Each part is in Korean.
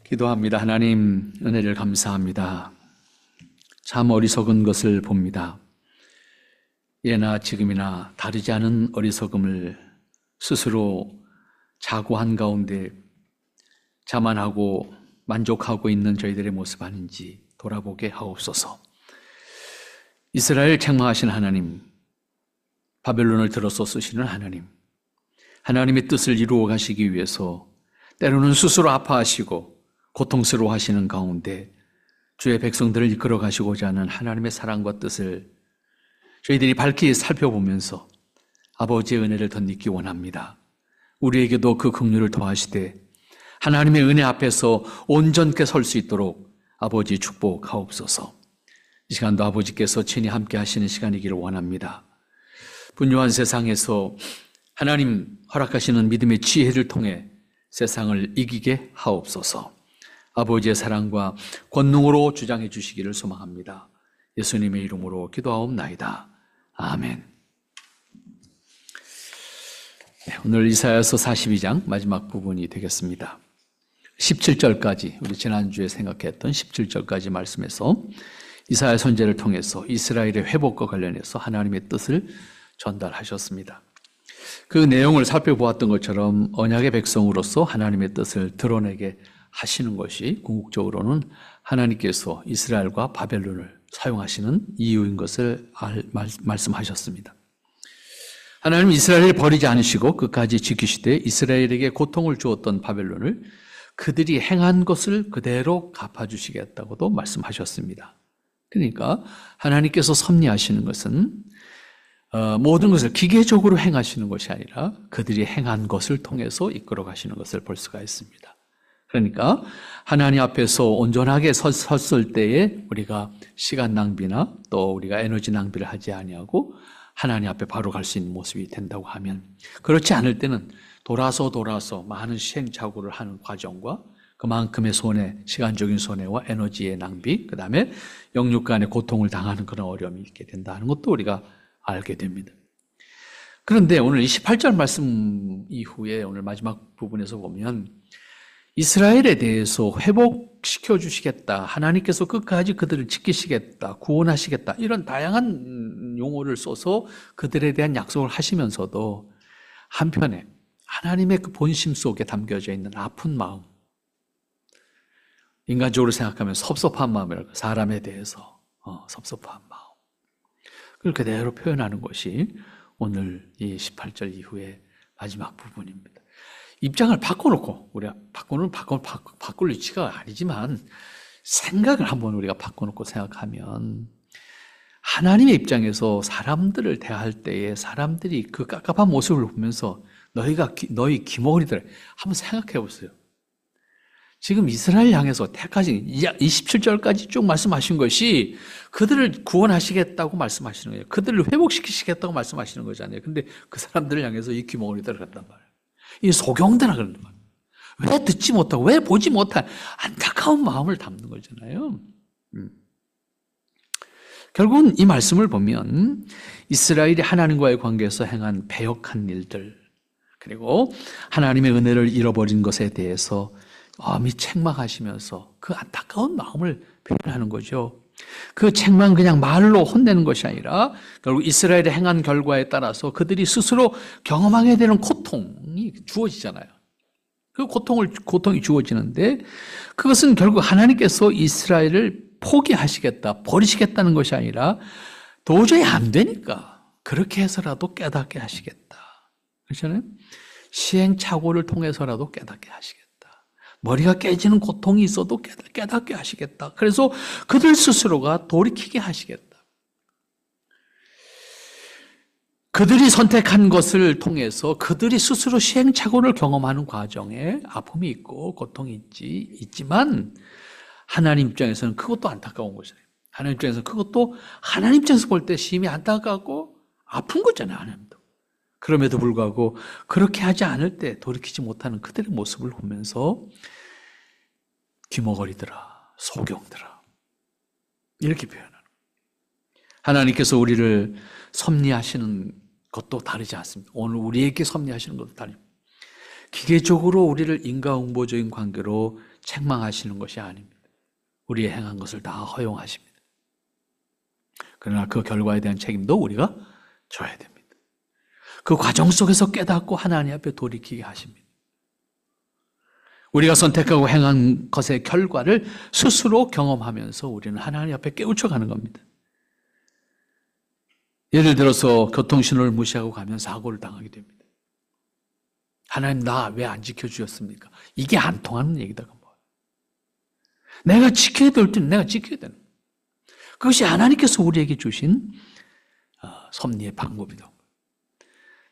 기도합니다. 하나님, 은혜를 감사합니다. 참 어리석은 것을 봅니다. 예나 지금이나 다르지 않은 어리석음을 스스로 자고한 가운데 자만하고 만족하고 있는 저희들의 모습 아닌지 돌아보게 하옵소서. 이스라엘 책망하신 하나님, 바벨론을 들어서 쓰시는 하나님, 하나님의 뜻을 이루어 가시기 위해서 때로는 스스로 아파하시고 고통스러워하시는 가운데 주의 백성들을 이끌어 가시고자 하는 하나님의 사랑과 뜻을 저희들이 밝히 살펴보면서 아버지의 은혜를 덧입기 원합니다. 우리에게도 그 긍휼을 더하시되 하나님의 은혜 앞에서 온전케 설 수 있도록 아버지 축복하옵소서. 이 시간도 아버지께서 친히 함께 하시는 시간이기를 원합니다. 분요한 세상에서 하나님 허락하시는 믿음의 지혜를 통해 세상을 이기게 하옵소서. 아버지의 사랑과 권능으로 주장해 주시기를 소망합니다. 예수님의 이름으로 기도하옵나이다. 아멘. 오늘 이사야서 42장 마지막 부분이 되겠습니다. 17절까지 우리 지난주에 생각했던 17절까지 말씀에서 이사야 선지자를 통해서 이스라엘의 회복과 관련해서 하나님의 뜻을 전달하셨습니다. 그 내용을 살펴보았던 것처럼 언약의 백성으로서 하나님의 뜻을 드러내게 하시는 것이 궁극적으로는 하나님께서 이스라엘과 바벨론을 사용하시는 이유인 것을 말씀하셨습니다. 하나님은 이스라엘을 버리지 않으시고 끝까지 지키시되 이스라엘에게 고통을 주었던 바벨론을 그들이 행한 것을 그대로 갚아주시겠다고도 말씀하셨습니다. 그러니까 하나님께서 섭리하시는 것은 모든 것을 기계적으로 행하시는 것이 아니라 그들이 행한 것을 통해서 이끌어 가시는 것을 볼 수가 있습니다. 그러니까 하나님 앞에서 온전하게 섰을 때에 우리가 시간 낭비나 또 우리가 에너지 낭비를 하지 아니하고 하나님 앞에 바로 갈 수 있는 모습이 된다고 하면, 그렇지 않을 때는 돌아서 많은 시행착오를 하는 과정과 그만큼의 손해, 시간적인 손해와 에너지의 낭비, 그 다음에 영육 간의 고통을 당하는 그런 어려움이 있게 된다는 것도 우리가 알게 됩니다. 그런데 오늘 28절 말씀 이후에 오늘 마지막 부분에서 보면 이스라엘에 대해서 회복시켜 주시겠다, 하나님께서 끝까지 그들을 지키시겠다, 구원하시겠다, 이런 다양한 용어를 써서 그들에 대한 약속을 하시면서도 한편에 하나님의 그 본심 속에 담겨져 있는 아픈 마음, 인간적으로 생각하면 섭섭한 마음이랄까, 사람에 대해서 섭섭한 마음, 그걸 그대로 표현하는 것이 오늘 이 18절 이후의 마지막 부분입니다. 입장을 바꿔놓고, 우리가 바꿀 위치가 아니지만 생각을 한번 우리가 바꿔놓고 생각하면, 하나님의 입장에서 사람들을 대할 때에 사람들이 그 깝깝한 모습을 보면서 너희 기머리들 한번 생각해 보세요. 지금 이스라엘 향해서 태까지 27절까지 쭉 말씀하신 것이 그들을 구원하시겠다고 말씀하시는 거예요. 그들을 회복시키시겠다고 말씀하시는 거잖아요. 근데 그 사람들을 향해서 이 기머리들을 갖단 말이에요. 이 소경들아 그러는 거예요. 왜 듣지 못하고 왜 보지 못한 안타까운 마음을 담는 거잖아요. 결국은 이 말씀을 보면 이스라엘이 하나님과의 관계에서 행한 배역한 일들, 그리고 하나님의 은혜를 잃어버린 것에 대해서 엄히 책망하시면서 그 안타까운 마음을 표현하는 거죠. 그 책망 그냥 말로 혼내는 것이 아니라 결국 이스라엘의 행한 결과에 따라서 그들이 스스로 경험하게 되는 고통이 주어지잖아요. 그 고통이 주어지는데, 그것은 결국 하나님께서 이스라엘을 포기하시겠다, 버리시겠다는 것이 아니라 도저히 안 되니까 그렇게 해서라도 깨닫게 하시겠다. 그렇잖아요? 시행착오를 통해서라도 깨닫게 하시겠다. 머리가 깨지는 고통이 있어도 깨닫게 하시겠다. 그래서 그들 스스로가 돌이키게 하시겠다. 그들이 선택한 것을 통해서 그들이 스스로 시행착오를 경험하는 과정에 아픔이 있고 고통이 있지만 하나님 입장에서는 그것도 안타까운 것이에요. 하나님 입장에서는 그것도 하나님 입장에서 볼 때 심히 안타깝고 아픈 거잖아요. 하나님도. 그럼에도 불구하고 그렇게 하지 않을 때 돌이키지 못하는 그들의 모습을 보면서 귀머거리더라, 소경들아, 이렇게 표현하는 거예요. 하나님께서 우리를 섭리하시는 것도 다르지 않습니다. 오늘 우리에게 섭리하시는 것도 다릅니다. 기계적으로 우리를 인과응보적인 관계로 책망하시는 것이 아닙니다. 우리의 행한 것을 다 허용하십니다. 그러나 그 결과에 대한 책임도 우리가 져야 됩니다. 그 과정 속에서 깨닫고 하나님 앞에 돌이키게 하십니다. 우리가 선택하고 행한 것의 결과를 스스로 경험하면서 우리는 하나님 앞에 깨우쳐가는 겁니다. 예를 들어서 교통신호를 무시하고 가면 사고를 당하게 됩니다. 하나님, 나 왜 안 지켜주셨습니까? 이게 안 통하는 얘기다. 내가 지켜야 될 때는 내가 지켜야 되는 거예요. 그것이 하나님께서 우리에게 주신 섭리의 방법이다.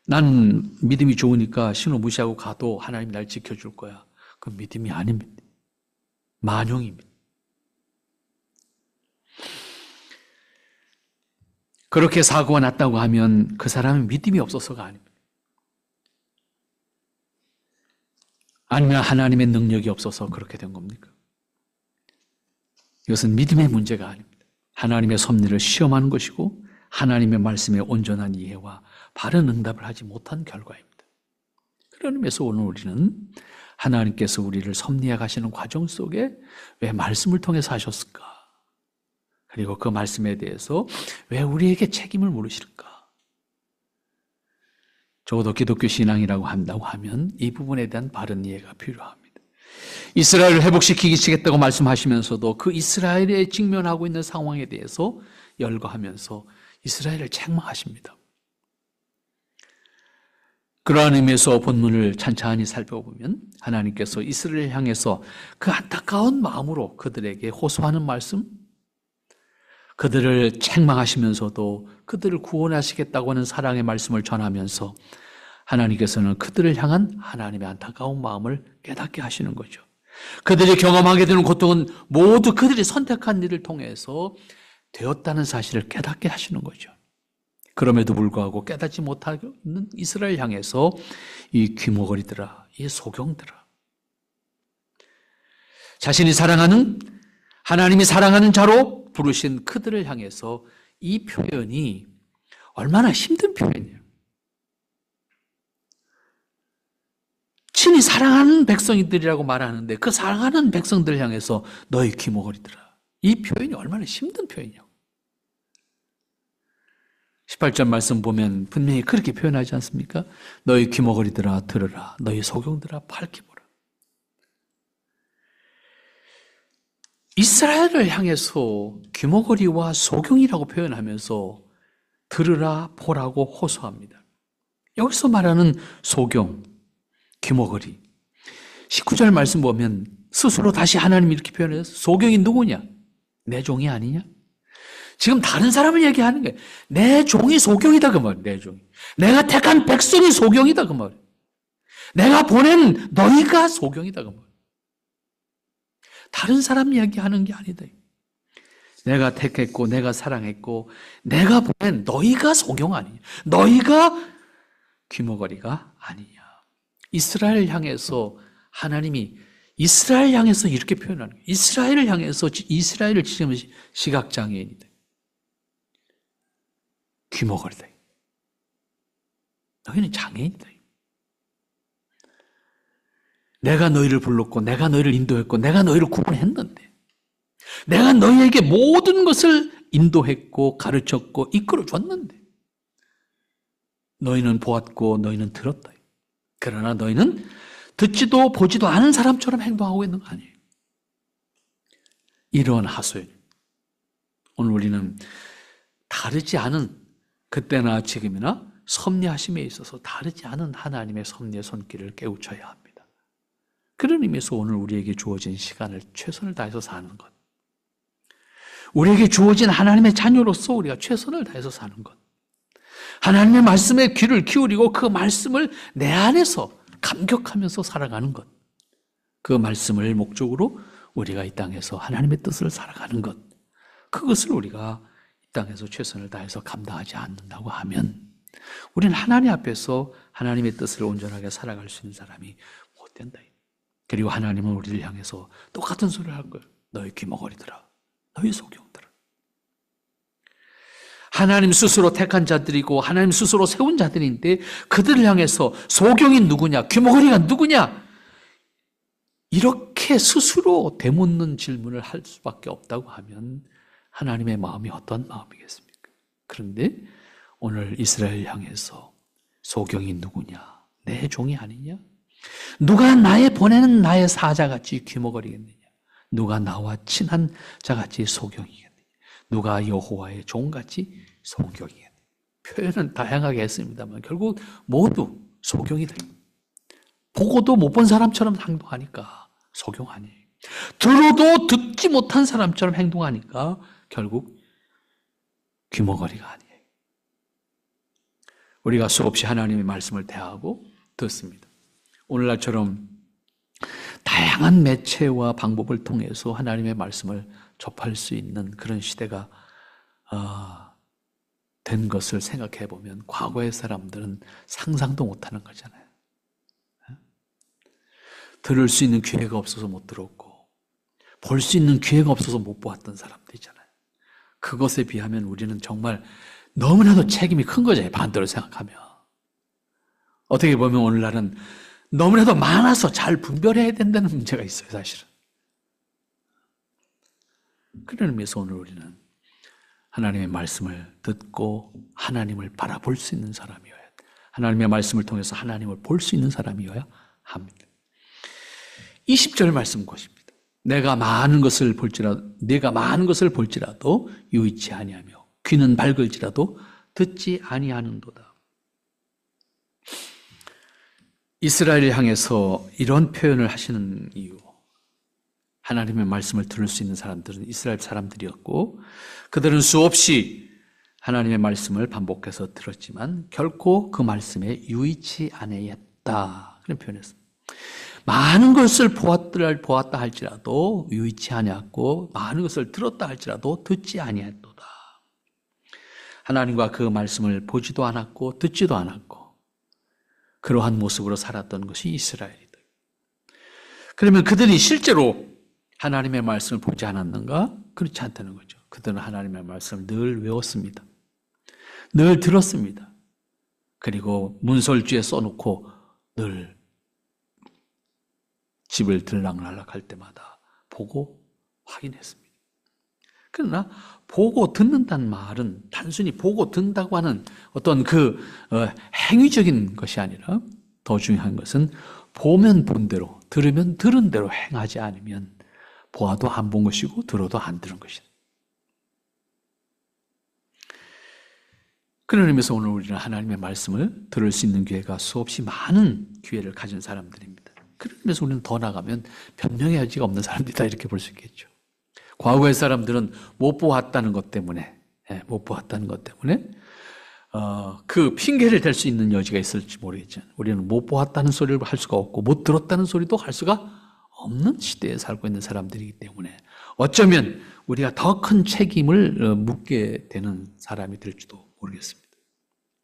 난 믿음이 좋으니까 신호 무시하고 가도 하나님이 날 지켜줄 거야. 그건 믿음이 아닙니다. 만용입니다. 그렇게 사고가 났다고 하면 그 사람은 믿음이 없어서가 아닙니다. 아니면 하나님의 능력이 없어서 그렇게 된 겁니까? 이것은 믿음의 문제가 아닙니다. 하나님의 섭리를 시험하는 것이고 하나님의 말씀의 온전한 이해와 바른 응답을 하지 못한 결과입니다. 그런 의미에서 오늘 우리는 하나님께서 우리를 섭리해 가시는 과정 속에 왜 말씀을 통해서 하셨을까? 그리고 그 말씀에 대해서 왜 우리에게 책임을 물으실까? 적어도 기독교 신앙이라고 한다고 하면 이 부분에 대한 바른 이해가 필요합니다. 이스라엘을 회복시키겠다고 말씀하시면서도 그 이스라엘에 직면하고 있는 상황에 대해서 열거하면서 이스라엘을 책망하십니다. 그러한 의미에서 본문을 찬찬히 살펴보면 하나님께서 이스라엘을 향해서 그 안타까운 마음으로 그들에게 호소하는 말씀, 그들을 책망하시면서도 그들을 구원하시겠다고 하는 사랑의 말씀을 전하면서 하나님께서는 그들을 향한 하나님의 안타까운 마음을 깨닫게 하시는 거죠. 그들이 경험하게 되는 고통은 모두 그들이 선택한 일을 통해서 되었다는 사실을 깨닫게 하시는 거죠. 그럼에도 불구하고 깨닫지 못하고 있는 이스라엘 향해서 이 귀머거리들아, 이 소경들아, 자신이 사랑하는, 하나님이 사랑하는 자로 부르신 그들을 향해서 이 표현이 얼마나 힘든 표현이에요. 친히 사랑하는 백성들이라고 말하는데 그 사랑하는 백성들을 향해서 너희 귀머거리들아, 이 표현이 얼마나 힘든 표현이냐고. 18절 말씀 보면 분명히 그렇게 표현하지 않습니까? 너희 귀머거리들아 들으라, 너희 소경들아 밝히 보라. 이스라엘을 향해서 귀머거리와 소경이라고 표현하면서 들으라 보라고 호소합니다. 여기서 말하는 소경, 귀머거리, 19절 말씀 보면 스스로 다시 하나님이 이렇게 표현해서 소경이 누구냐? 내 종이 아니냐? 지금 다른 사람을 얘기하는 거예요. 내 종이 소경이다 그 말이에요. 내 종이. 내가 택한 백성이 소경이다 그 말이에요. 내가 보낸 너희가 소경이다 그 말이에요. 다른 사람 이야기하는 게 아니다. 내가 택했고 내가 사랑했고 내가 보낸 너희가 소경 아니냐. 너희가 귀머거리가 아니냐. 이스라엘을 향해서 하나님이 이스라엘 향해서 이렇게 표현하는 거예요. 이스라엘을 향해서 이스라엘을 지금 시각장애인이다. 귀머거리다. 너희는 장애인이다. 내가 너희를 불렀고 내가 너희를 인도했고 내가 너희를 구원했는데 내가 너희에게 모든 것을 인도했고 가르쳤고 이끌어줬는데 너희는 보았고 너희는 들었다. 그러나 너희는 듣지도 보지도 않은 사람처럼 행동하고 있는 거 아니에요. 이러한 하소연. 오늘 우리는 다르지 않은 그때나 지금이나 섭리하심에 있어서 다르지 않은 하나님의 섭리의 손길을 깨우쳐야 합니다. 그런 의미에서 오늘 우리에게 주어진 시간을 최선을 다해서 사는 것, 우리에게 주어진 하나님의 자녀로서 우리가 최선을 다해서 사는 것, 하나님의 말씀에 귀를 기울이고 그 말씀을 내 안에서 감격하면서 살아가는 것, 그 말씀을 목적으로 우리가 이 땅에서 하나님의 뜻을 살아가는 것, 그것을 우리가 이 땅에서 최선을 다해서 감당하지 않는다고 하면 우리는 하나님 앞에서 하나님의 뜻을 온전하게 살아갈 수 있는 사람이 못 된다. 그리고 하나님은 우리를 향해서 똑같은 소리를 할 거예요. 너희 귀머거리들아, 너희 소경들아. 하나님 스스로 택한 자들이고 하나님 스스로 세운 자들인데 그들을 향해서 소경이 누구냐, 귀머거리가 누구냐, 이렇게 이렇게 스스로 되묻는 질문을 할 수밖에 없다고 하면 하나님의 마음이 어떤 마음이겠습니까? 그런데 오늘 이스라엘 향해서 소경이 누구냐? 내 종이 아니냐? 누가 보내는 나의 사자같이 귀머거리겠느냐? 누가 나와 친한 자같이 소경이겠느냐? 누가 여호와의 종같이 소경이겠느냐? 표현은 다양하게 했습니다만 결국 모두 소경이다. 보고도 못 본 사람처럼 행동하니까 소경 아니에요. 들어도 듣지 못한 사람처럼 행동하니까 결국 귀머거리가 아니에요. 우리가 수없이 하나님의 말씀을 대하고 듣습니다. 오늘날처럼 다양한 매체와 방법을 통해서 하나님의 말씀을 접할 수 있는 그런 시대가 된 것을 생각해 보면 과거의 사람들은 상상도 못하는 거잖아요. 들을 수 있는 기회가 없어서 못 들었고 볼 수 있는 기회가 없어서 못 보았던 사람들이잖아요. 그것에 비하면 우리는 정말 너무나도 책임이 큰 거죠. 반대로 생각하면. 어떻게 보면 오늘날은 너무나도 많아서 잘 분별해야 된다는 문제가 있어요, 사실은. 그런 의미에서 오늘 우리는 하나님의 말씀을 듣고 하나님을 바라볼 수 있는 사람이어야 돼. 하나님의 말씀을 통해서 하나님을 볼 수 있는 사람이어야 합니다. 20절 말씀 것입니다. 내가 많은 것을 볼지라도 유의치 아니하며 귀는 밝을지라도 듣지 아니하는도다. 이스라엘을 향해서 이런 표현을 하시는 이유, 하나님의 말씀을 들을 수 있는 사람들은 이스라엘 사람들이었고 그들은 수없이 하나님의 말씀을 반복해서 들었지만 결코 그 말씀에 유의치 아니했다. 그런 표현이었습니다. 많은 것을 보았다 할지라도 유의치 아니했고 많은 것을 들었다 할지라도 듣지 아니했도다. 하나님과 그 말씀을 보지도 않았고 듣지도 않았고 그러한 모습으로 살았던 것이 이스라엘이다. 그러면 그들이 실제로 하나님의 말씀을 보지 않았는가? 그렇지 않다는 거죠. 그들은 하나님의 말씀을 늘 외웠습니다. 늘 들었습니다. 그리고 문설주에 써놓고 늘 집을 들락날락할 때마다 보고 확인했습니다. 그러나 보고 듣는다는 말은 단순히 보고 듣는다고 하는 어떤 행위적인 것이 아니라 더 중요한 것은 보면 본 대로, 들으면 들은 대로 행하지 않으면 보아도 안 본 것이고 들어도 안 들은 것이다. 그런 의미에서 오늘 우리는 하나님의 말씀을 들을 수 있는 기회가 수없이 많은 기회를 가진 사람들입니다. 그런 의미에서 우리는 더 나가면 변명의 여지가 없는 사람들이다 이렇게 볼 수 있겠죠. 과거의 사람들은 못 보았다는 것 때문에 그 핑계를 댈 수 있는 여지가 있을지 모르겠지만 우리는 못 보았다는 소리를 할 수가 없고 못 들었다는 소리도 할 수가 없는 시대에 살고 있는 사람들이기 때문에 어쩌면 우리가 더 큰 책임을 묻게 되는 사람이 될지도 모르겠습니다.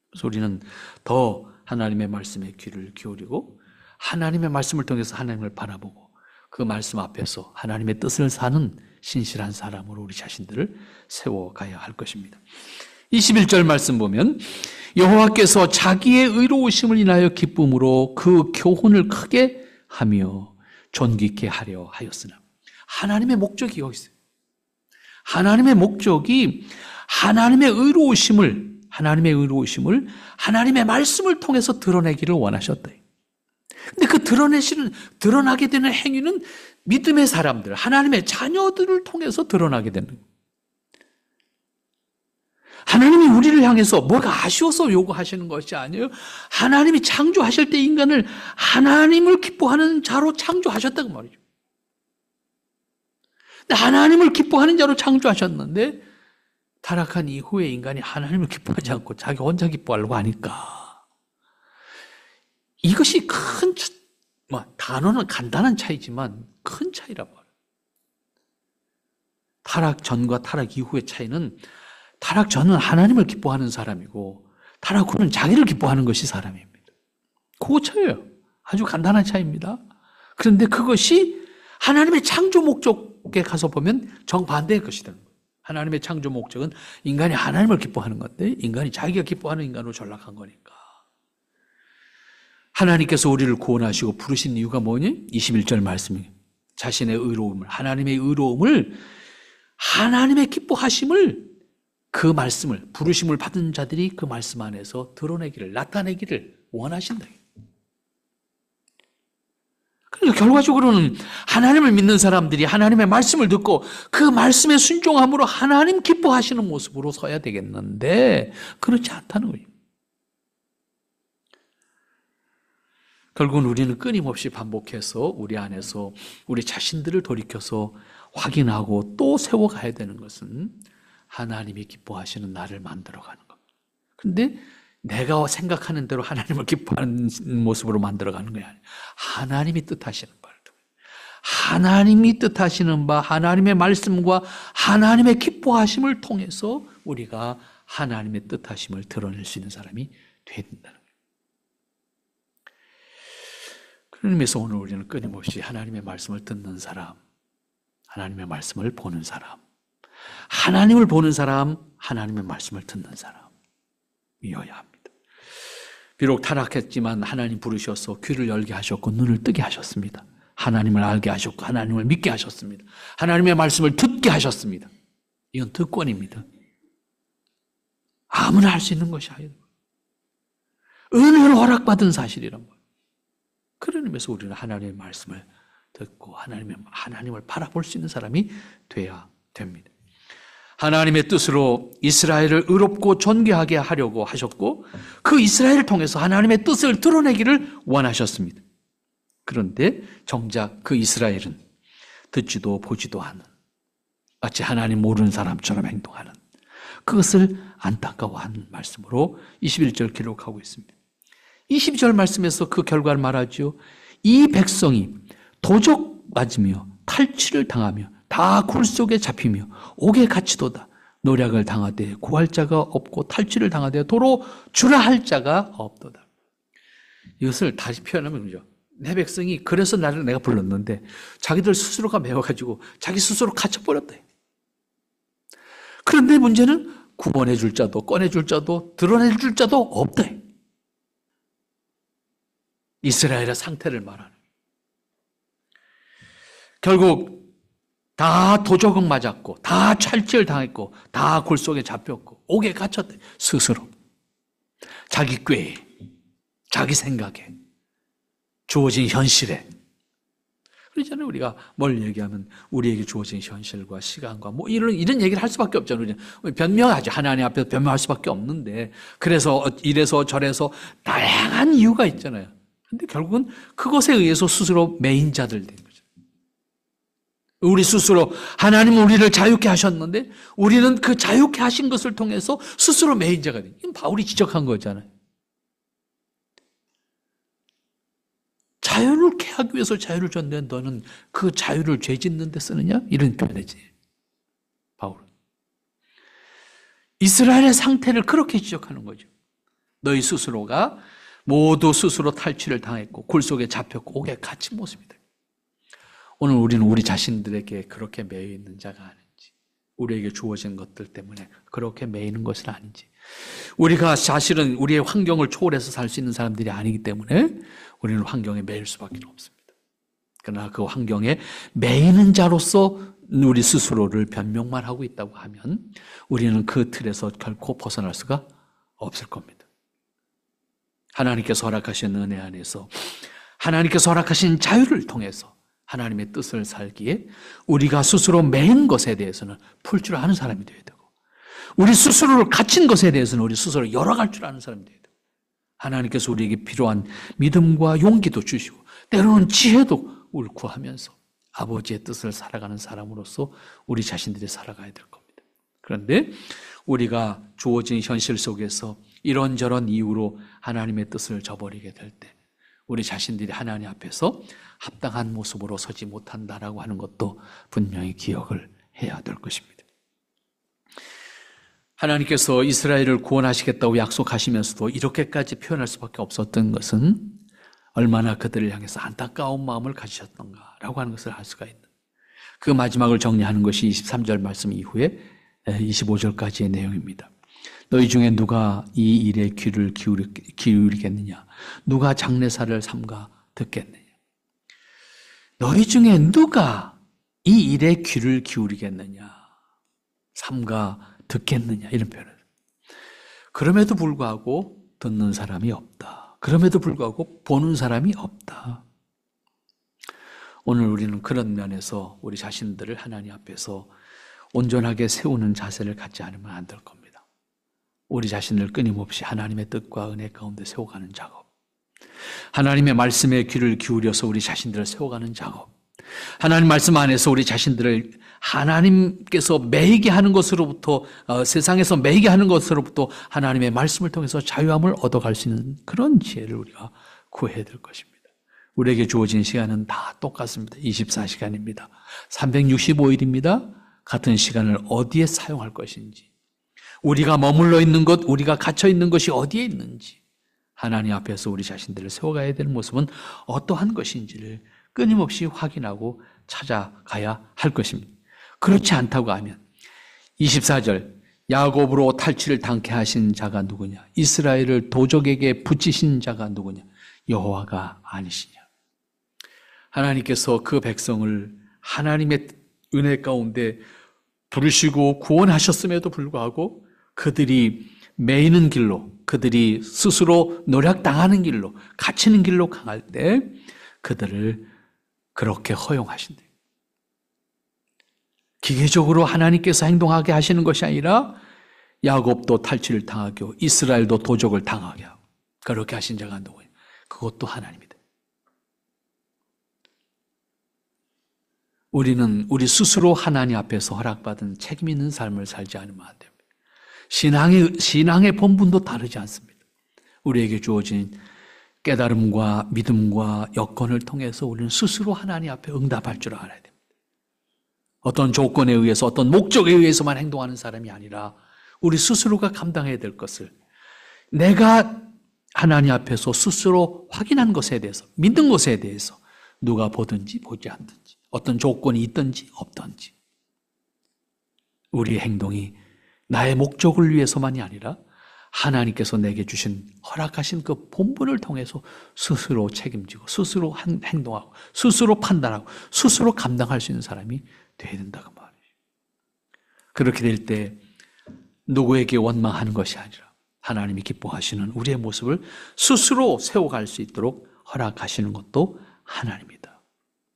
그래서 우리는 더 하나님의 말씀에 귀를 기울이고 하나님의 말씀을 통해서 하나님을 바라보고 그 말씀 앞에서 하나님의 뜻을 사는 신실한 사람으로 우리 자신들을 세워가야 할 것입니다. 21절 말씀 보면 여호와께서 자기의 의로우심을 인하여 기쁨으로 그 교훈을 크게 하며 존귀케 하려 하였으나 하나님의 목적이 여기 있어요. 하나님의 목적이 하나님의 의로우심을 하나님의 말씀을 통해서 드러내기를 원하셨다. 근데 그 드러나게 되는 행위는 믿음의 사람들, 하나님의 자녀들을 통해서 드러나게 되는 거예요. 하나님이 우리를 향해서 뭐가 아쉬워서 요구하시는 것이 아니에요. 하나님이 창조하실 때 인간을 하나님을 기뻐하는 자로 창조하셨다고 말이죠. 근데 하나님을 기뻐하는 자로 창조하셨는데 타락한 이후에 인간이 하나님을 기뻐하지 않고 자기 혼자 기뻐하려고 하니까 이것이 단어는 간단한 차이지만 큰 차이란 말이에요. 타락 전과 타락 이후의 차이는 타락 전은 하나님을 기뻐하는 사람이고 타락 후는 자기를 기뻐하는 것이 사람입니다. 그거 차이예요. 아주 간단한 차이입니다. 그런데 그것이 하나님의 창조 목적에 가서 보면 정반대의 것이 되는 거예요. 하나님의 창조 목적은 인간이 하나님을 기뻐하는 건데 인간이 자기가 기뻐하는 인간으로 전락한 거니까. 하나님께서 우리를 구원하시고 부르신 이유가 뭐니? 21절 말씀이에요. 자신의 의로움을, 하나님의 의로움을, 하나님의 기뻐하심을, 그 말씀을, 부르심을 받은 자들이 그 말씀 안에서 드러내기를, 나타내기를 원하신다. 그러니까 결과적으로는 하나님을 믿는 사람들이 하나님의 말씀을 듣고 그 말씀에 순종함으로 하나님 기뻐하시는 모습으로 서야 되겠는데 그렇지 않다는 거예요. 결국은 우리는 끊임없이 반복해서 우리 안에서 우리 자신들을 돌이켜서 확인하고 또 세워가야 되는 것은 하나님이 기뻐하시는 나를 만들어가는 겁니다. 그런데 내가 생각하는 대로 하나님을 기뻐하는 모습으로 만들어가는 거야. 하나님이 뜻하시는 바를 하나님이 뜻하시는 바, 하나님의 말씀과 하나님의 기뻐하심을 통해서 우리가 하나님의 뜻하심을 드러낼 수 있는 사람이 되어야 된다는 거예요. 그런 의미에서 오늘 우리는 끊임없이 하나님의 말씀을 듣는 사람, 하나님의 말씀을 보는 사람, 하나님을 보는 사람, 하나님의 말씀을 듣는 사람이어야 합니다. 비록 타락했지만 하나님 부르셔서 귀를 열게 하셨고 눈을 뜨게 하셨습니다. 하나님을 알게 하셨고 하나님을 믿게 하셨습니다. 하나님의 말씀을 듣게 하셨습니다. 이건 특권입니다. 아무나 할 수 있는 것이 아니에요. 은혜로 허락받은 사실이란 말이에요. 그런 의미에서 우리는 하나님의 말씀을 듣고 하나님을 바라볼 수 있는 사람이 돼야 됩니다. 하나님의 뜻으로 이스라엘을 의롭고 존귀하게 하려고 하셨고 그 이스라엘을 통해서 하나님의 뜻을 드러내기를 원하셨습니다. 그런데 정작 그 이스라엘은 듣지도 보지도 않은 마치 하나님 모르는 사람처럼 행동하는 그것을 안타까워하는 말씀으로 21절 기록하고 있습니다. 22절 말씀에서 그 결과를 말하죠. 이 백성이 도적 맞으며 탈취를 당하며 다 굴 속에 잡히며 옥에 갇히도다. 노략을 당하되 구할 자가 없고 탈취를 당하되 도로 주라 할 자가 없도다. 이것을 다시 표현하면 그러죠. 내 백성이 그래서 나를 내가 불렀는데 자기들 스스로가 매워가지고 자기 스스로 갇혀버렸다. 그런데 문제는 구원해 줄 자도 꺼내 줄 자도 드러내 줄 자도 없다. 이스라엘의 상태를 말하는. 결국 다 도적은 맞았고 다 탈취를 당했고 다 골 속에 잡혔고 옥에 갇혔대. 스스로 자기 꾀에 자기 생각에 주어진 현실에. 그렇잖아요. 우리가 뭘 얘기하면 우리에게 주어진 현실과 시간과 뭐 이런 얘기를 할 수밖에 없잖아요. 변명하죠. 하나님 앞에서 변명할 수밖에 없는데 그래서 이래서 저래서 다양한 이유가 있잖아요. 근데 결국은 그것에 의해서 스스로 매인 자들 된 거죠. 우리 스스로 하나님은 우리를 자유케 하셨는데 우리는 그 자유케 하신 것을 통해서 스스로 매인 자가 된. 이건 바울이 지적한 거잖아요. 자유를 케하기 위해서 자유를 줬는데 너는 그 자유를 죄 짓는 데 쓰느냐? 이런 표현이지. 바울은. 이스라엘의 상태를 그렇게 지적하는 거죠. 너희 스스로가 모두 스스로 탈취를 당했고 굴 속에 잡혔고 옥에 갇힌 모습이다. 오늘 우리는 우리 자신들에게 그렇게 매여 있는 자가 아닌지, 우리에게 주어진 것들 때문에 그렇게 매이는 것은 아닌지, 우리가 사실은 우리의 환경을 초월해서 살 수 있는 사람들이 아니기 때문에 우리는 환경에 매일 수밖에 없습니다. 그러나 그 환경에 매이는 자로서 우리 스스로를 변명만 하고 있다고 하면 우리는 그 틀에서 결코 벗어날 수가 없을 겁니다. 하나님께서 허락하신 은혜 안에서 하나님께서 허락하신 자유를 통해서 하나님의 뜻을 살기에 우리가 스스로 매인 것에 대해서는 풀 줄 아는 사람이 되어야 되고 우리 스스로를 갇힌 것에 대해서는 우리 스스로 열어갈 줄 아는 사람이 되어야 되고 하나님께서 우리에게 필요한 믿음과 용기도 주시고 때로는 지혜도 우리 구하면서 아버지의 뜻을 살아가는 사람으로서 우리 자신들이 살아가야 될 겁니다. 그런데 우리가 주어진 현실 속에서 이런저런 이유로 하나님의 뜻을 저버리게 될 때 우리 자신들이 하나님 앞에서 합당한 모습으로 서지 못한다라고 하는 것도 분명히 기억을 해야 될 것입니다. 하나님께서 이스라엘을 구원하시겠다고 약속하시면서도 이렇게까지 표현할 수밖에 없었던 것은 얼마나 그들을 향해서 안타까운 마음을 가지셨던가라고 하는 것을 알 수가 있는, 그 마지막을 정리하는 것이 23절 말씀 이후에 25절까지의 내용입니다. 너희 중에 누가 이 일에 귀를 기울이겠느냐? 누가 장례사를 삼가 듣겠느냐? 너희 중에 누가 이 일에 귀를 기울이겠느냐? 삼가 듣겠느냐? 이런 표현을. 그럼에도 불구하고 듣는 사람이 없다. 그럼에도 불구하고 보는 사람이 없다. 오늘 우리는 그런 면에서 우리 자신들을 하나님 앞에서 온전하게 세우는 자세를 갖지 않으면 안 될 겁니다. 우리 자신을 끊임없이 하나님의 뜻과 은혜 가운데 세워가는 작업, 하나님의 말씀에 귀를 기울여서 우리 자신들을 세워가는 작업, 하나님 말씀 안에서 우리 자신들을 하나님께서 매이게 하는 것으로부터, 세상에서 매이게 하는 것으로부터 하나님의 말씀을 통해서 자유함을 얻어갈 수 있는 그런 지혜를 우리가 구해야 될 것입니다. 우리에게 주어진 시간은 다 똑같습니다. 24시간입니다. 365일입니다. 같은 시간을 어디에 사용할 것인지, 우리가 머물러 있는 것, 우리가 갇혀 있는 것이 어디에 있는지, 하나님 앞에서 우리 자신들을 세워가야 되는 모습은 어떠한 것인지를 끊임없이 확인하고 찾아가야 할 것입니다. 그렇지 않다고 하면 24절, 야곱으로 탈취를 당케 하신 자가 누구냐? 이스라엘을 도적에게 붙이신 자가 누구냐? 여호와가 아니시냐? 하나님께서 그 백성을 하나님의 은혜 가운데 부르시고 구원하셨음에도 불구하고 그들이 매이는 길로, 그들이 스스로 노력당하는 길로, 갇히는 길로 강할 때 그들을 그렇게 허용하신대. 기계적으로 하나님께서 행동하게 하시는 것이 아니라 야곱도 탈취를 당하게 하고 이스라엘도 도적을 당하게 하고 그렇게 하신 자가 누구냐? 그것도 하나님이다. 우리는 우리 스스로 하나님 앞에서 허락받은 책임 있는 삶을 살지 않으면 안 됩니다. 신앙의 본분도 다르지 않습니다. 우리에게 주어진 깨달음과 믿음과 여건을 통해서 우리는 스스로 하나님 앞에 응답할 줄 알아야 됩니다. 어떤 조건에 의해서, 어떤 목적에 의해서만 행동하는 사람이 아니라 우리 스스로가 감당해야 될 것을 내가 하나님 앞에서 스스로 확인한 것에 대해서, 믿는 것에 대해서 누가 보든지 보지 않든지, 어떤 조건이 있든지 없든지 우리의 행동이 나의 목적을 위해서만이 아니라 하나님께서 내게 주신 허락하신 그 본분을 통해서 스스로 책임지고 스스로 행동하고 스스로 판단하고 스스로 감당할 수 있는 사람이 되어야 된다고 말이에요. 그렇게 될 때 누구에게 원망하는 것이 아니라 하나님이 기뻐하시는 우리의 모습을 스스로 세워갈 수 있도록 허락하시는 것도 하나님이다.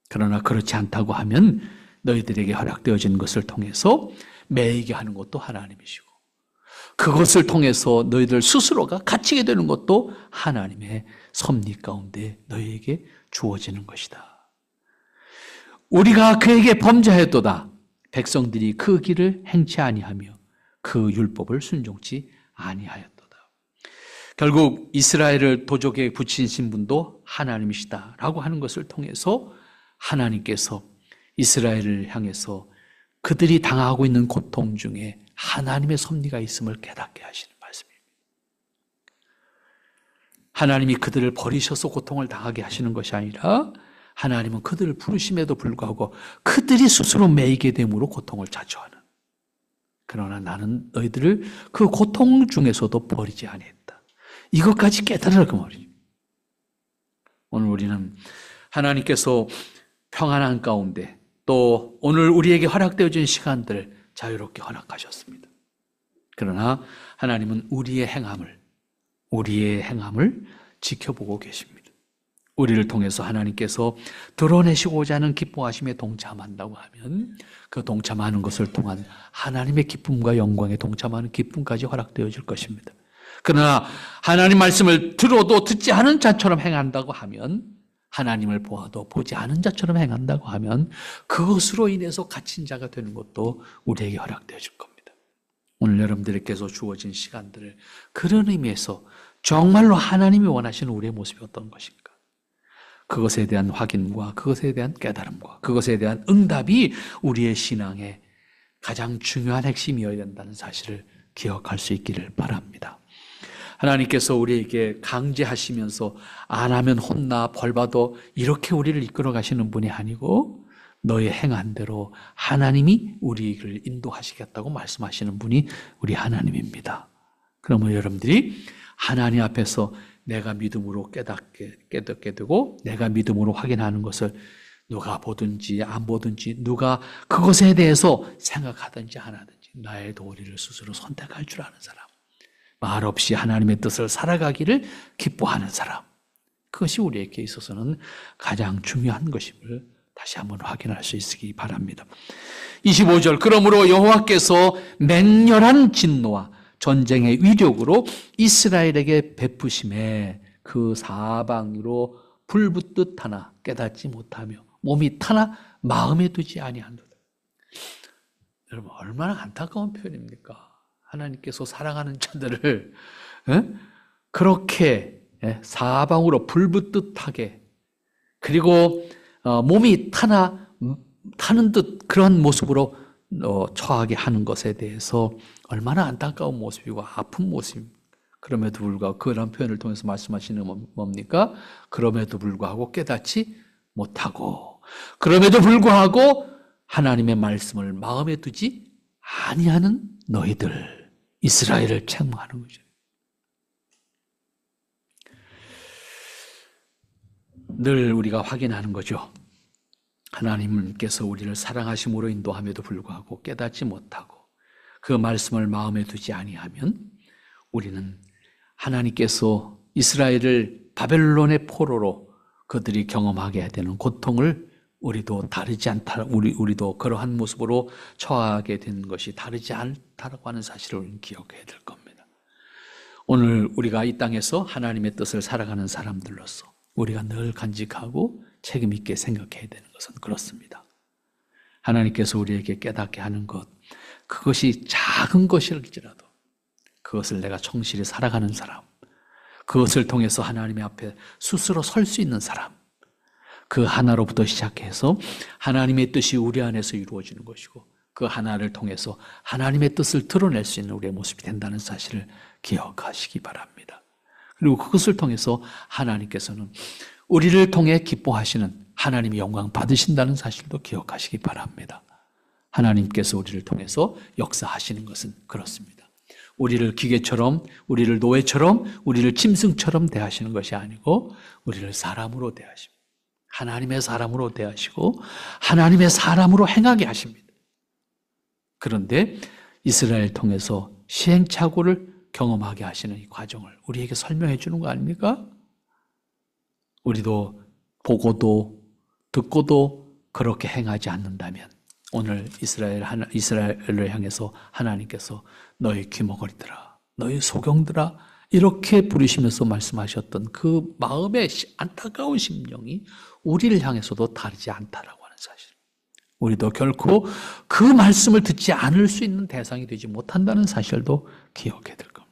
그러나 그렇지 않다고 하면 너희들에게 허락되어진 것을 통해서 매이게 하는 것도 하나님이시고 그것을 통해서 너희들 스스로가 갇히게 되는 것도 하나님의 섭리 가운데 너희에게 주어지는 것이다. 우리가 그에게 범죄하였도다. 백성들이 그 길을 행치 아니하며 그 율법을 순종치 아니하였도다. 결국 이스라엘을 도적에 붙이신 분도 하나님이시다라고 하는 것을 통해서 하나님께서 이스라엘을 향해서 그들이 당하고 있는 고통 중에 하나님의 섭리가 있음을 깨닫게 하시는 말씀입니다. 하나님이 그들을 버리셔서 고통을 당하게 하시는 것이 아니라 하나님은 그들을 부르심에도 불구하고 그들이 스스로 매이게 됨으로 고통을 자초하는, 그러나 나는 너희들을 그 고통 중에서도 버리지 아니했다. 이것까지 깨달으라 그 말이죠. 오늘 우리는 하나님께서 평안한 가운데 또 오늘 우리에게 허락되어진 시간들을 자유롭게 허락하셨습니다. 그러나 하나님은 우리의 행함을 지켜보고 계십니다. 우리를 통해서 하나님께서 드러내시고자 하는 기뻐하심에 동참한다고 하면 그 동참하는 것을 통한 하나님의 기쁨과 영광에 동참하는 기쁨까지 허락되어질 것입니다. 그러나 하나님 말씀을 들어도 듣지 않은 자처럼 행한다고 하면, 하나님을 보아도 보지 않은 자처럼 행한다고 하면 그것으로 인해서 갇힌 자가 되는 것도 우리에게 허락되어질 겁니다. 오늘 여러분들께서 주어진 시간들을 그런 의미에서 정말로 하나님이 원하시는 우리의 모습이 어떤 것인가, 그것에 대한 확인과 그것에 대한 깨달음과 그것에 대한 응답이 우리의 신앙의 가장 중요한 핵심이어야 된다는 사실을 기억할 수 있기를 바랍니다. 하나님께서 우리에게 강제하시면서 안 하면 혼나 벌받아 이렇게 우리를 이끌어 가시는 분이 아니고 너의 행한 대로 하나님이 우리를 인도하시겠다고 말씀하시는 분이 우리 하나님입니다. 그러면 여러분들이 하나님 앞에서 내가 믿음으로 깨닫게 되고 내가 믿음으로 확인하는 것을 누가 보든지 안 보든지 누가 그것에 대해서 생각하든지 안 하든지 나의 도리를 스스로 선택할 줄 아는 사람, 말 없이 하나님의 뜻을 살아가기를 기뻐하는 사람, 그것이 우리에게 있어서는 가장 중요한 것임을 다시 한번 확인할 수 있기 바랍니다. 25절, 그러므로 여호와께서 맹렬한 진노와 전쟁의 위력으로 이스라엘에게 베푸심에 그 사방으로 불붙듯 하나 깨닫지 못하며 몸이 타나 마음에 두지 아니한도다. 여러분, 얼마나 안타까운 표현입니까? 하나님께서 사랑하는 자들을 그렇게 사방으로 불붙듯하게, 그리고 몸이 타는 듯 그런 모습으로 처하게 하는 것에 대해서 얼마나 안타까운 모습이고 아픈 모습입니다. 그럼에도 불구하고 그런 표현을 통해서 말씀하시는 건 뭡니까? 그럼에도 불구하고 깨닫지 못하고, 그럼에도 불구하고 하나님의 말씀을 마음에 두지 아니하는 너희들, 이스라엘을 책망하는 거죠. 늘 우리가 확인하는 거죠. 하나님께서 우리를 사랑하심으로 인도함에도 불구하고 깨닫지 못하고 그 말씀을 마음에 두지 아니하면 우리는 하나님께서 이스라엘을 바벨론의 포로로 그들이 경험하게 되는 고통을 우리도 다르지 않다, 우리도 그러한 모습으로 처하게 되는 것이 다르지 않다라고 하는 사실을 우리는 기억해야 될 겁니다. 오늘 우리가 이 땅에서 하나님의 뜻을 살아가는 사람들로서 우리가 늘 간직하고 책임 있게 생각해야 되는 것은 그렇습니다. 하나님께서 우리에게 깨닫게 하는 것, 그것이 작은 것일지라도 그것을 내가 성실히 살아가는 사람, 그것을 통해서 하나님의 앞에 스스로 설 수 있는 사람, 그 하나로부터 시작해서 하나님의 뜻이 우리 안에서 이루어지는 것이고 그 하나를 통해서 하나님의 뜻을 드러낼 수 있는 우리의 모습이 된다는 사실을 기억하시기 바랍니다. 그리고 그것을 통해서 하나님께서는 우리를 통해 기뻐하시는, 하나님의 영광 받으신다는 사실도 기억하시기 바랍니다. 하나님께서 우리를 통해서 역사하시는 것은 그렇습니다. 우리를 기계처럼, 우리를 노예처럼, 우리를 짐승처럼 대하시는 것이 아니고 우리를 사람으로 대하십니다. 하나님의 사람으로 대하시고 하나님의 사람으로 행하게 하십니다. 그런데 이스라엘 통해서 시행착오를 경험하게 하시는 이 과정을 우리에게 설명해 주는 거 아닙니까? 우리도 보고도 듣고도 그렇게 행하지 않는다면 오늘 이스라엘을 향해서 하나님께서 너희 귀머거리들아, 너희 소경들아 이렇게 부르시면서 말씀하셨던 그 마음의 안타까운 심령이 우리를 향해서도 다르지 않다라고 하는 사실. 우리도 결코 그 말씀을 듣지 않을 수 있는 대상이 되지 못한다는 사실도 기억해야 될 겁니다.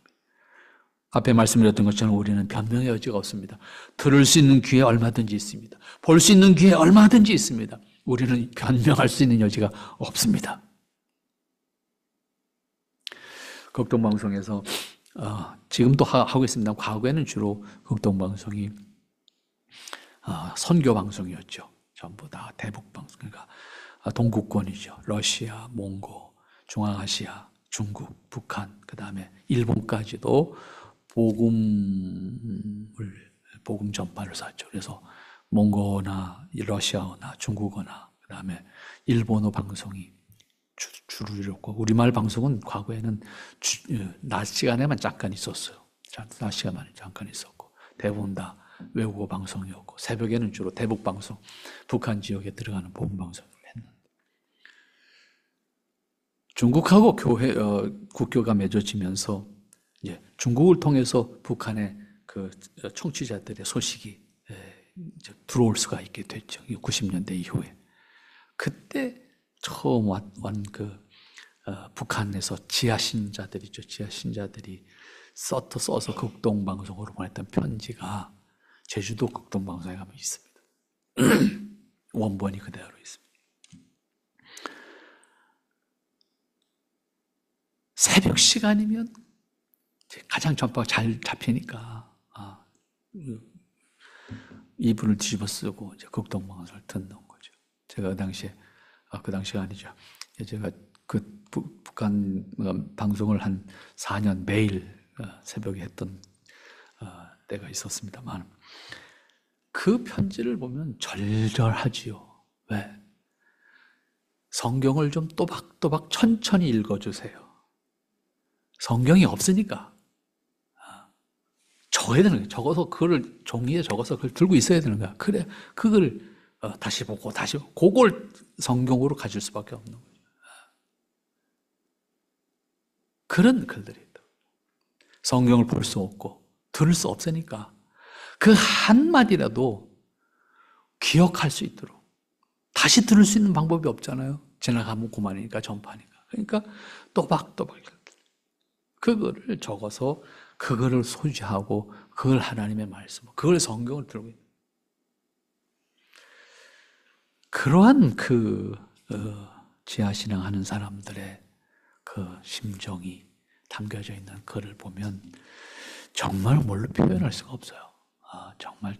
앞에 말씀드렸던 것처럼 우리는 변명의 여지가 없습니다. 들을 수 있는 귀에 얼마든지 있습니다. 볼 수 있는 귀에 얼마든지 있습니다. 우리는 변명할 수 있는 여지가 없습니다. 극동방송에서 지금도 하고 있습니다. 과거에는 주로 극동방송이 선교방송이었죠. 전부 다 대북방송, 그러니까 동구권이죠. 러시아, 몽고, 중앙아시아, 중국, 북한, 그 다음에 일본까지도 복음 전파를 샀죠. 그래서 몽고나 러시아어나 중국어나 그 다음에 일본어 방송이 주를 이뤘고, 우리말 방송은 과거에는 낮 시간에만 잠깐 있었어요. 낮 시간만 잠깐 있었고, 대부분 다 외국어 방송이었고, 새벽에는 주로 대북 방송, 북한 지역에 들어가는 복음 방송을 했는데, 중국하고 국교가 맺어지면서 이제 중국을 통해서 북한의 그 청취자들의 소식이 들어올 수가 있게 됐죠. 90년대 이후에. 그때 처음 북한에서 지하신자들이죠. 지하신자들이 써서 극동방송으로 보냈던 편지가 제주도 극동방송에 가면 있습니다. 원본이 그대로 있습니다. 새벽 시간이면 가장 전파가 잘 잡히니까 이불을 뒤집어 쓰고 이제 극동방송을 듣는 거죠. 제가 그 당시가 아니죠. 제가 그 북한 방송을 한 4년 매일 새벽에 했던 때가 있었습니다만, 그 편지를 보면 절절하지요. 왜? 성경을 좀 또박또박 천천히 읽어주세요. 성경이 없으니까. 적어야 되는 거예요. 적어서 그걸 종이에 적어서 그걸 들고 있어야 되는 거야. 그래, 그걸 다시 보고 그걸 성경으로 가질 수밖에 없는 거예요. 그런 글들이 있다. 성경을 볼 수 없고 들을 수 없으니까 그 한마디라도 기억할 수 있도록 다시 들을 수 있는 방법이 없잖아요. 지나가면 그만이니까 전파니까. 그러니까 또박또박 그거를 적어서 그거를 소지하고 그걸 하나님의 말씀, 그걸 성경을 들고 있는 그러한 지하신앙하는 사람들의 그 심정이 담겨져 있는 글을 보면 정말 뭘로 표현할 수가 없어요. 정말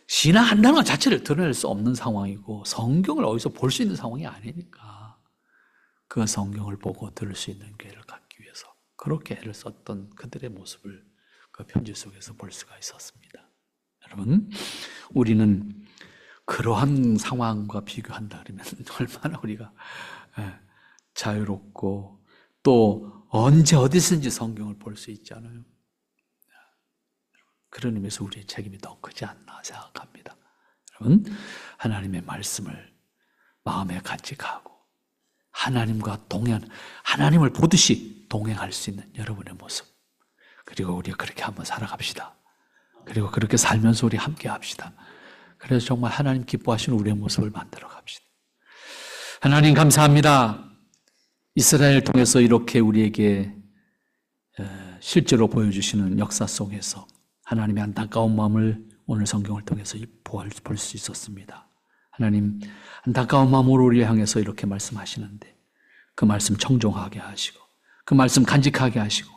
신앙한다는 것 자체를 드러낼 수 없는 상황이고 성경을 어디서 볼 수 있는 상황이 아니니까 그 성경을 보고 들을 수 있는 기회를 갖기 위해서 그렇게 애를 썼던 그들의 모습을 그 편지 속에서 볼 수가 있었습니다. 여러분, 우리는 그러한 상황과 비교한다 그러면 얼마나 우리가 자유롭고 또 언제 어디서든지 성경을 볼 수 있잖아요. 그런 의미에서 우리의 책임이 더 크지 않나 생각합니다. 여러분, 하나님의 말씀을 마음에 간직하고 하나님과 하나님을 보듯이 동행할 수 있는 여러분의 모습, 그리고 우리가 그렇게 한번 살아갑시다. 그리고 그렇게 살면서 우리 함께 합시다. 그래서 정말 하나님 기뻐하시는 우리의 모습을 만들어 갑시다. 하나님 감사합니다. 이스라엘 통해서 이렇게 우리에게 실제로 보여주시는 역사 속에서 하나님의 안타까운 마음을 오늘 성경을 통해서 볼 수 있었습니다. 하나님, 안타까운 마음으로 우리를 향해서 이렇게 말씀하시는데 그 말씀 청종하게 하시고 그 말씀 간직하게 하시고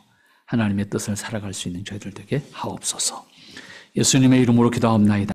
하나님의 뜻을 살아갈 수 있는 저희들 되게 하옵소서. 예수님의 이름으로 기도하옵나이다.